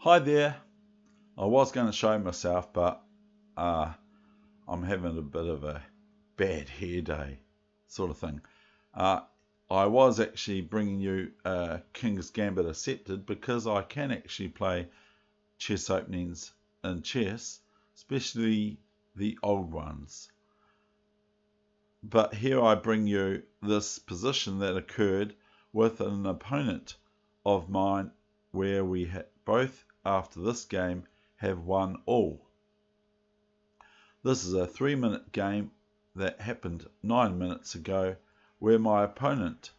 Hi there. I was going to show myself, but I'm having a bit of a bad hair day, sort of thing. Uh, I was actually bringing you King's Gambit Accepted because I can actually play chess openings in chess, especially the old ones. But here I bring you this position that occurred with an opponent of mine where we both, after this game, have won all. This is a 3-minute game that happened 9 minutes ago where my opponent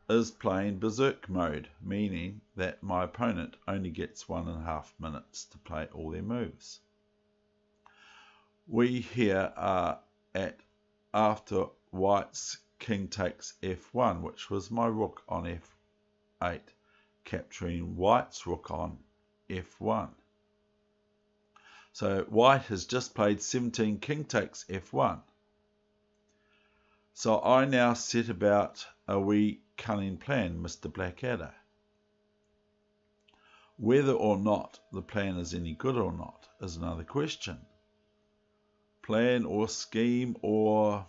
is playing berserk mode, meaning that my opponent only gets 1.5 minutes to play all their moves. We here are at after white's king takes f1, which was my rook on f8, capturing white's rook on f1. So white has just played 17 king takes f1. So I now set about a wee cunning plan, Mr. Blackadder. Whether or not the plan is any good or not is another question. Plan or scheme or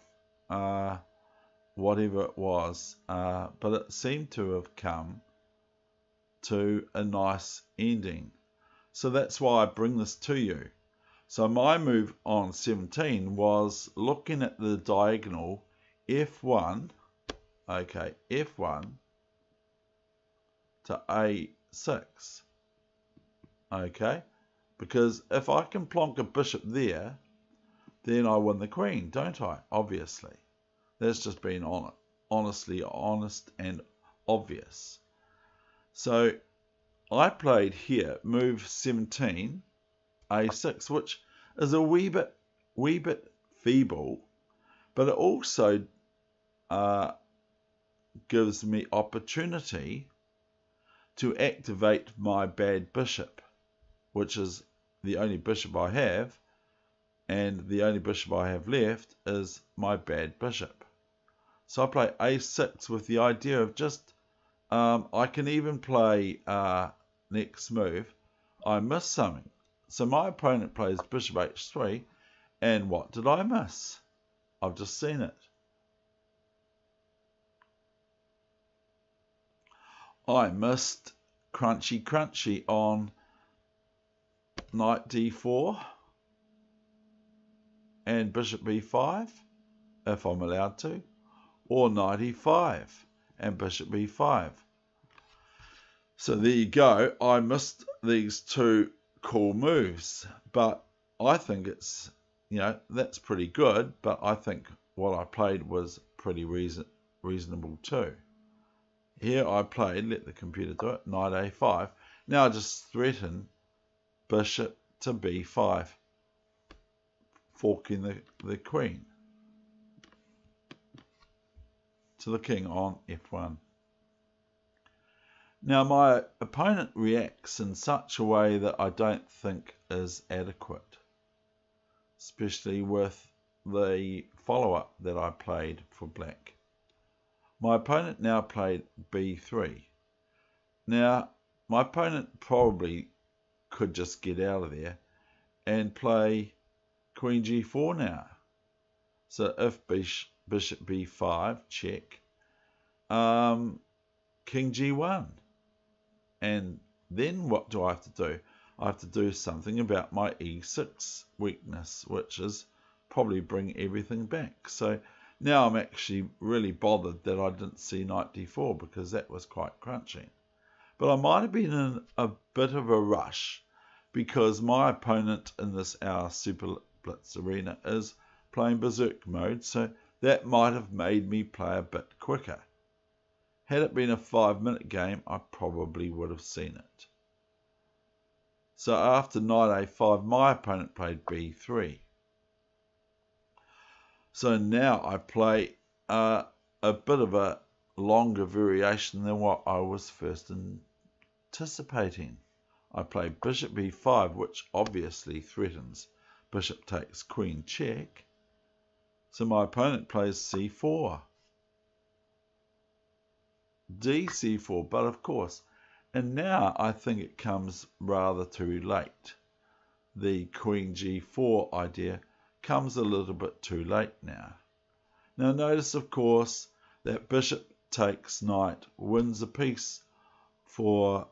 whatever it was, but it seemed to have come to a nice ending. So that's why I bring this to you. So my move on 17 was looking at the diagonal f1, okay, f1 to a6, okay, because if I can plonk a bishop there, then I win the queen, don't I? Obviously. That's just being honest and obvious. So I played here move 17, a6, which is a wee bit feeble, but it also gives me opportunity to activate my bad bishop, which is the only bishop I have, and the only bishop I have left is my bad bishop. So I play a6 with the idea of just, I can even play next move, I miss something. So my opponent plays bishop h3, and what did I miss? I've just seen it. I missed crunchy on knight d4 and bishop b5, if I'm allowed to, or knight e5 and bishop b5. So there you go. I missed these two cool moves, but I think it's, that's pretty good, but I think what I played was pretty reasonable too. Here I played, let the computer do it, knight a5. Now I just threaten bishop to b5, forking the queen to the king on f1. Now my opponent reacts in such a way that I don't think is adequate, especially with the follow-up that I played for black. My opponent now played b3. Now my opponent probably could just get out of there and play queen g4 now. So if bishop b5, check, king g1. And then what do I have to do? I have to do something about my e6 weakness, which is probably bring everything back. So now I'm actually really bothered that I didn't see knight d4 because that was quite crunchy. But I might have been in a bit of a rush because my opponent in this Our Super Blitz Arena is playing berserk mode, so that might have made me play a bit quicker. Had it been a 5-minute game, I probably would have seen it. So after knight a5, my opponent played b3. So now I play a bit of a longer variation than what I was first anticipating. I play bishop b5, which obviously threatens bishop takes queen check. So my opponent plays c4. d4, but of course, And now I think it comes rather too late. The Queen G4 idea comes a little bit too late now. Now notice, of course, that bishop takes knight wins a piece for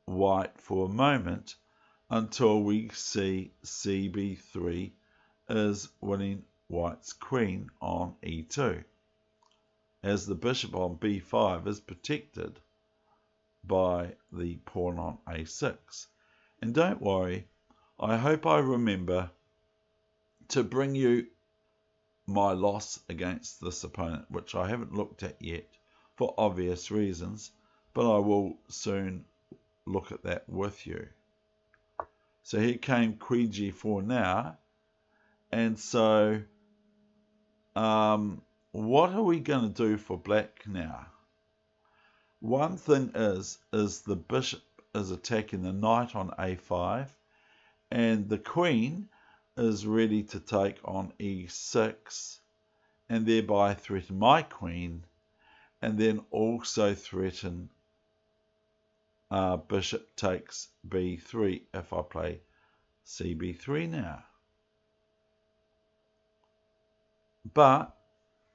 white for a moment until we see CB3 is winning white's queen on E2, as the bishop on B5 is protected by the pawn on A6. And don't worry, I hope I remember to bring you my loss against this opponent, which I haven't looked at yet for obvious reasons, but I will soon look at that with you. So here came Queen G4 now, and so what are we going to do for black now? One thing is the bishop is attacking the knight on A5, and the queen is ready to take on E6 and thereby threaten my queen, and then also threaten bishop takes B3 if I play CB3 now. But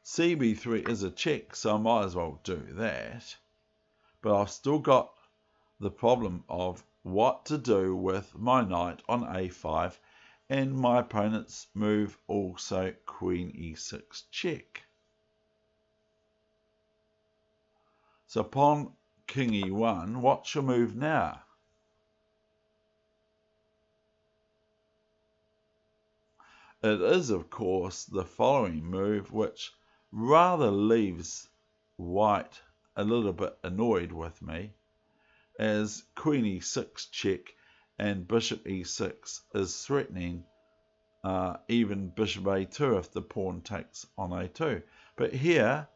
CB3 is a check, so I might as well do that. But I've still got the problem of what to do with my knight on A5 and my opponent's move also Queen E6 check. So upon King E1, what's your move now? It is, of course, the following move, which rather leaves white a little bit annoyed with me, as Queen E6 check and Bishop E6 is threatening even Bishop A2 if the pawn takes on A2. But here,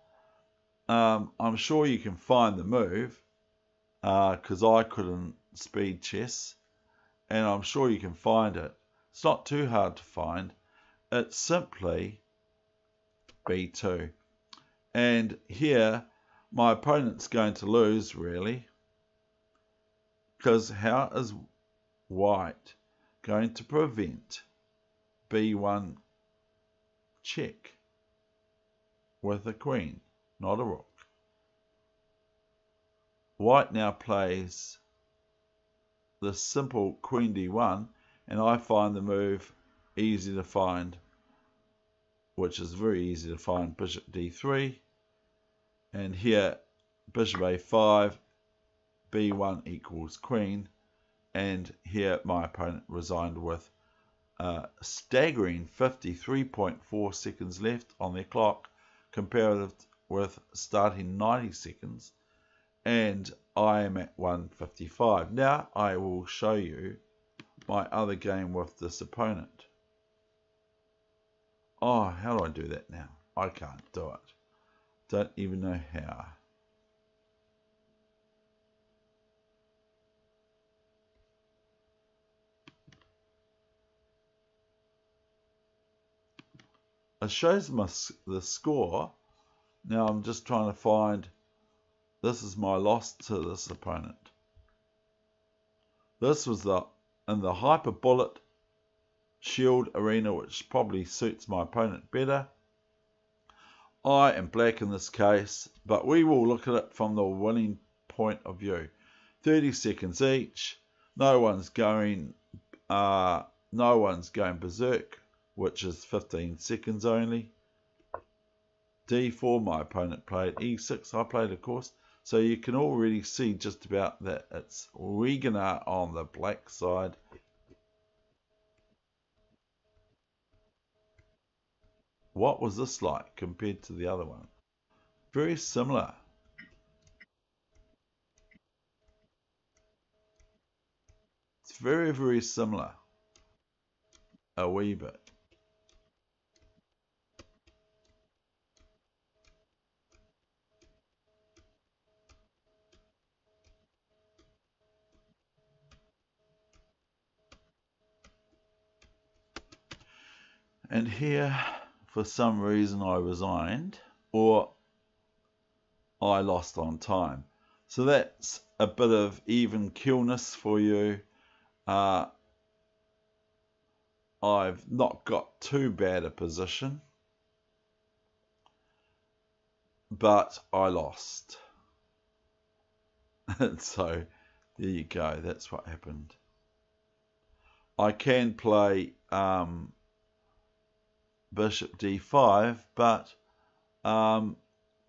I'm sure you can find the move, because I couldn't speed chess, and I'm sure you can find it. It's not too hard to find. It's simply B2. And here, my opponent's going to lose, really, because how is white going to prevent B1 check with a queen, not a rook? White now plays the simple Queen D1, and I find the move easy to find, which is very easy to find, Bishop D3, and here Bishop A5, B1 equals queen, and here my opponent resigned with a staggering 53.4 seconds left on their clock, comparative with starting 90 seconds, and I am at 155. Now I will show you my other game with this opponent. Oh, how do I do that now? I can't do it. Don't even know how. It shows the score. Now I'm just trying to find, this is my loss to this opponent. This was in the Hyper Bullet Shield Arena, which probably suits my opponent better. I am black in this case, but we will look at it from the winning point of view. 30 seconds each. No one's going berserk, which is 15 seconds only. D4, my opponent played. E6, I played, of course. So you can already see just about that it's Wegener on the black side. What was this like compared to the other one? Very similar. It's very, very similar. A wee bit. And here, for some reason, I resigned, or I lost on time. So that's a bit of even keelness for you. I've not got too bad a position, but I lost. So there you go, that's what happened. I can play bishop d5, but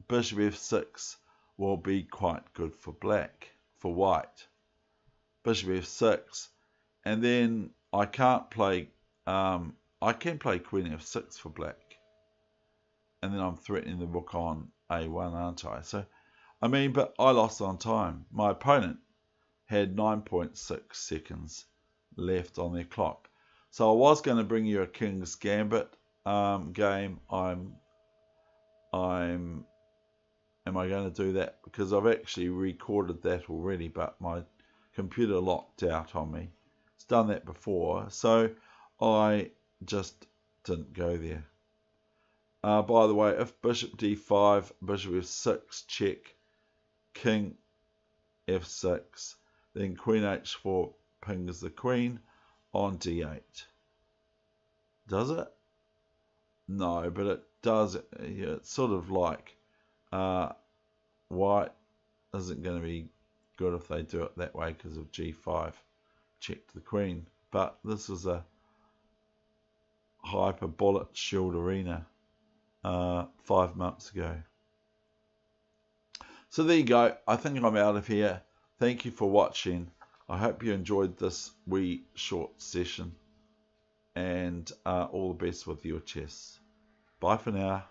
bishop f6 will be quite good for white. Bishop f6, and then I can't play, I can play queen f6 for black, and then I'm threatening the rook on a1, aren't I? So, I mean, but I lost on time. My opponent had 9.6 seconds left on their clock. So I was going to bring you a King's Gambit game. Am I going to do that? Because I've actually recorded that already, but my computer locked out on me. It's done that before, so I just didn't go there. By the way, if bishop d5, bishop f6, check, king f6, then queen h4 pings the queen on d8. Does it? No, but it does. Yeah, it's sort of like white isn't going to be good if they do it that way because of g5 checked the queen. But this is a hyper bullet shield arena 5 months ago. So there you go. I think I'm out of here. Thank you for watching. I hope you enjoyed this wee short session, and all the best with your chess. Bye for now.